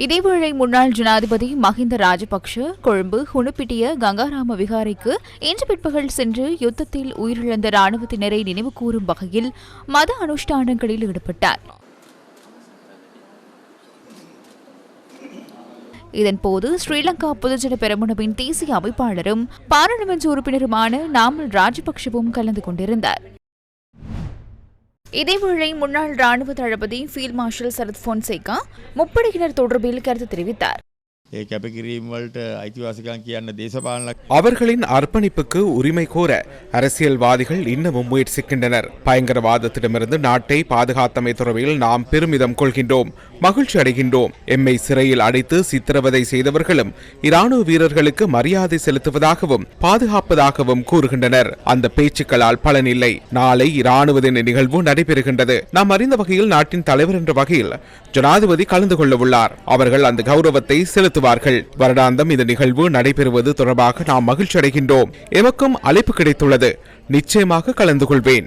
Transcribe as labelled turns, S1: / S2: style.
S1: இதேவேளை முன்னாள் ஜனாதிபதி மஹிந்த ராஜபக்ஷ கொழும்பு ஹுனுப்பிட்டிய கங்காராம விகாரைக்கு இன்று பிற்பகல் சென்று யுத்தத்தில் உயிரிழந்த ராணுவத்தினரை நினைவுகூரும் வகையில் மத அனுஷ்டானங்களில் ஈடுபட்டார். இதன்போது ஸ்ரீலங்கா பொதுஜன பெரமுனவின் தேசிய அமைப்பாளரும் பாராளுமன்ற உறுப்பினருமான நாமல் ராஜபக்ஷவும் கலந்து கொண்டிருந்தார். இதேவேளை முன்னாள் ராணுவ தளபதி ஃபீல்ட் மார்ஷல் சரத் பொன்சேகா முப்படையினர் தொடர்பில் கருத்து தெரிவித்தார்.
S2: அவர்களின் அர்ப்பணிப்புக்கு உரிமை கோர அரசியல்வாதிகள் இன்னமும் முயற்சிக்கின்றனர். பயங்கரவாதத்திடமிருந்து நாட்டை பாதுகாத்தமை தொடர்பில் நாம் பெருமிதம் கொள்கின்றோம், மகிழ்ச்சி அடைகின்றோம். எம்மை சிறையில் அடைத்து சித்திரவதை செய்தவர்களும் இராணுவ வீரர்களுக்கு மரியாதை செலுத்துவதாகவும் பாதுகாப்பதாகவும் கூறுகின்றனர். அந்த பேச்சுக்களால் பலனில்லை. நாளை இராணுவ தின நிகழ்வு நடைபெறுகின்றது. நாம் அறிந்த வகையில் நாட்டின் தலைவர் என்ற வகையில் ஜனாதிபதி கலந்து கொள்ள உள்ளார். அவர்கள் அந்த கௌரவத்தை செலுத்துவார்கள். வருடாந்தம் இந்த நிகழ்வு நடைபெறுவது தொடர்பாக நாம் மகிழ்ச்சி அடைகின்றோம். எமக்கும் அழைப்பு கிடைத்துள்ளது. நிச்சயமாக கலந்து கொள்வேன்.